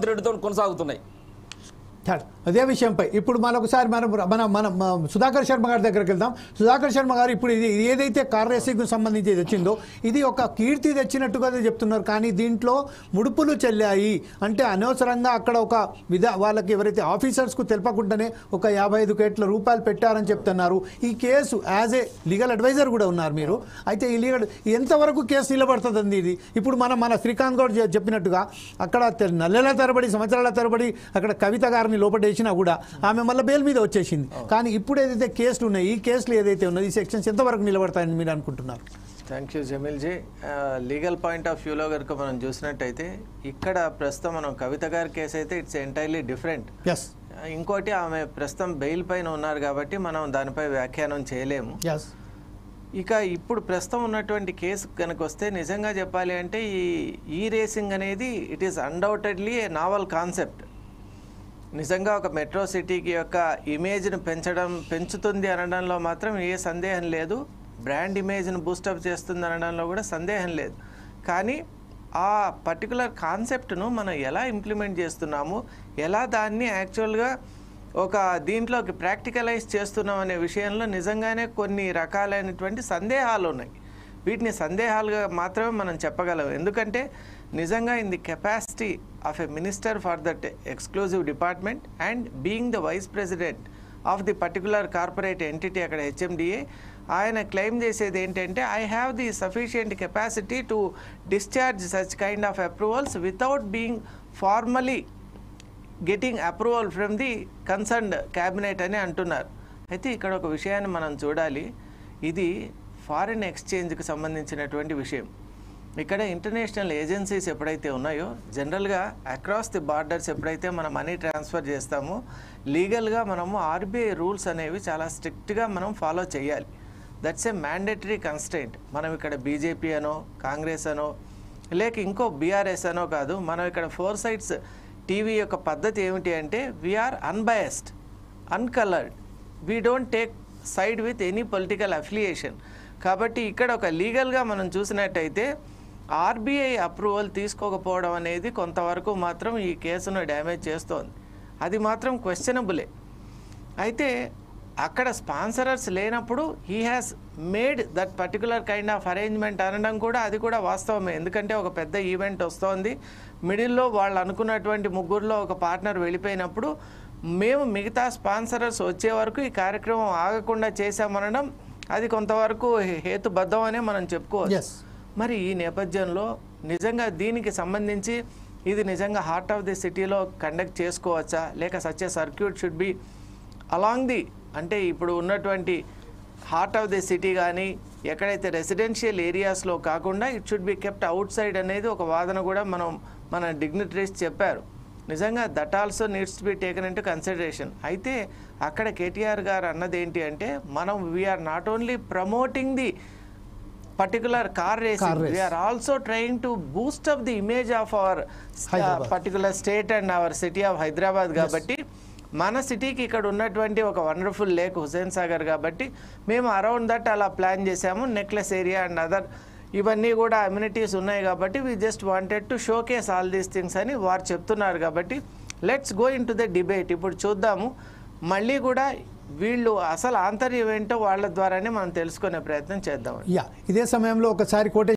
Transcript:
రెడ్డితో కొనసాగుతున్నాయి. అదే విషయంపై ఇప్పుడు మరొకసారి మనం సుధాకర్ శర్మ గారి దగ్గరికి వెళ్దాం. సుధాకర్ శర్మ గారు, ఇప్పుడు ఇది ఏదైతే కార్ రేసింగ్కు సంబంధించి తెచ్చిందో ఇది ఒక కీర్తి తెచ్చినట్టుగా చెప్తున్నారు, కానీ దీంట్లో ముడుపులు చెల్లాయి అంటే అనవసరంగా అక్కడ ఒక వాళ్ళకి ఎవరైతే ఆఫీసర్స్కు తెలపకుండానే ఒక 55 కోట్ల రూపాయలు పెట్టారని చెప్తున్నారు. ఈ కేసు యాజ్ ఏ లీగల్ అడ్వైజర్ కూడా ఉన్నారు మీరు. అయితే ఈ లీగల్ ఎంతవరకు కేసు నిలబడుతుందండి ఇది? ఇప్పుడు మన శ్రీకాంత్ గౌడ్ చెప్పినట్టుగా అక్కడ నెలల తరబడి సంవత్సరాల తరబడి అక్కడ కవిత గారిని లోపడేసినా కూడా ఆమె మళ్ళీ బెయిల్ మీద వచ్చేసింది. కానీ ఇప్పుడు ఏదైతే కేసులు ఉన్నాయి, ఈ కేసులు ఏదైతే ఉన్నది, ఈ సెక్షన్స్ ఎంతవరకు నిలబడతాయని మీరు అనుకుంటున్నారు? Thank you Jameel ji. Legal point of వ్యూలో కనుక మనం చూసినట్టయితే ఇక్కడ ప్రస్తుతం మనం కవిత గారి కేసు అయితే ఇట్స్ ఎంటైర్లీ డిఫరెంట్. ఇంకోటి ఆమె ప్రస్తుతం బెయిల్ పైన ఉన్నారు కాబట్టి మనం దానిపై వ్యాఖ్యానం చేయలేము. ఇక ఇప్పుడు ప్రస్తుతం ఉన్నటువంటి కేసు కనుక వస్తే నిజంగా చెప్పాలి అంటే ఈ రేసింగ్ అనేది it is undoubtedly A naval concept. నిజంగా ఒక మెట్రో సిటీకి యొక్క ఇమేజ్ను పెంచుతుంది అనడంలో మాత్రం ఏ సందేహం లేదు. బ్రాండ్ ఇమేజ్ను బూస్టప్ చేస్తుంది అనడంలో కూడా సందేహం లేదు. కానీ ఆ పర్టికులర్ కాన్సెప్ట్ను మనం ఎలా ఇంప్లిమెంట్ చేస్తున్నాము, ఎలా దాన్ని యాక్చువల్గా ఒక దీంట్లోకి ప్రాక్టికలైజ్ చేస్తున్నాం అనే విషయంలో నిజంగానే కొన్ని రకాలైనటువంటి సందేహాలు ఉన్నాయి. వీటిని సందేహాలుగా మాత్రమే మనం చెప్పగలం. ఎందుకంటే నిజంగా in the capacity of a minister for that exclusive department and being the vice president of the particular corporate entity అక్కడ హెచ్ఎండిఏ, ఆయన క్లెయిమ్ చేసేది ఏంటంటే I have the sufficient capacity to discharge such kind of approvals without being formally getting approval from the concerned cabinet అని అంటున్నారు. అయితే ఇక్కడ ఒక విషయాన్ని మనం చూడాలి. ఇది ఫారిన్ ఎక్స్చేంజ్కి సంబంధించినటువంటి విషయం. ఇక్కడ ఇంటర్నేషనల్ ఏజెన్సీస్ ఎప్పుడైతే ఉన్నాయో జనరల్గా అక్రాస్ ది బార్డర్స్ ఎప్పుడైతే మనం మనీ ట్రాన్స్ఫర్ చేస్తామో లీగల్గా మనము ఆర్బీఐ రూల్స్ అనేవి చాలా స్ట్రిక్ట్గా మనం ఫాలో చేయాలి. That's a mandatory constraint. మనం ఇక్కడ బీజేపీ అనో కాంగ్రెస్ అనో లేక ఇంకో బీఆర్ఎస్ అనో కాదు. మనం ఇక్కడ 4 సైడ్స్ టీవీ యొక్క పద్ధతి ఏమిటి అంటే we are unbiased, uncoloured, we don't take side with any political affiliation. కాబట్టి ఇక్కడ ఒక లీగల్గా మనం చూసినట్టయితే ఆర్బీఐ అప్రూవల్ తీసుకోకపోవడం అనేది కొంతవరకు మాత్రం ఈ కేసును డ్యామేజ్ చేస్తోంది. అది మాత్రం క్వశ్చనబులే. అయితే అక్కడ స్పాన్సరర్స్ లేనప్పుడు he has made that particular kind of arrangement అనడం కూడా అది కూడా వాస్తవమే. ఎందుకంటే ఒక పెద్ద ఈవెంట్ వస్తోంది, మిడిల్లో వాళ్ళు అనుకున్నటువంటి ముగ్గురులో ఒక పార్ట్నర్ వెళ్ళిపోయినప్పుడు మేము మిగతా స్పాన్సరర్స్ వచ్చే వరకు ఈ కార్యక్రమం ఆగకుండా చేశామనడం అది కొంతవరకు హేతుబద్ధం అనే మనం చెప్పుకోవచ్చు. మరి ఈ నేపథ్యంలో నిజంగా దీనికి సంబంధించి ఇది నిజంగా హార్ట్ ఆఫ్ ది సిటీలో కండక్ట్ చేసుకోవచ్చా, లేక such a circuit should be along the అంటే ఇప్పుడు ఉన్నటువంటి హార్ట్ ఆఫ్ ది సిటీ కానీ ఎక్కడైతే రెసిడెన్షియల్ ఏరియాస్లో కాకుండా it should be kept outside అనేది ఒక వాదన కూడా మన డిగ్నిటరీస్ చెప్పారు. నిజంగా that also needs to be taken into consideration. అయితే అక్కడ కేటీఆర్ గారు అన్నది ఏంటి అంటే మనం we are not only promoting the particular car racing, we are also trying to boost up the image of our particular state and our city of Hyderabad. కాబట్టి మన సిటీకి ఇక్కడ ఉన్నటువంటి ఒక వండర్ఫుల్ లేక్ హుసేన్ సాగర్ కాబట్టి మేము అరౌండ్ దట్ అలా ప్లాన్ చేసాము. నెక్లెస్ ఏరియా అండ్ అదర్ ఇవన్నీ కూడా అమ్యూనిటీస్ ఉన్నాయి కాబట్టి we just wanted to showcase all these things అని వారు చెప్తున్నారు. కాబట్టి let's go in to the debate. ఇప్పుడు చూద్దాము, మళ్ళీ కూడా వీళ్ళు అసలు ఆంతర్యం ఏంటో వాళ్ళ ద్వారానే మనం తెలుసుకునే ప్రయత్నం చేద్దాం. ఇదే సమయంలో ఒకసారి కోటే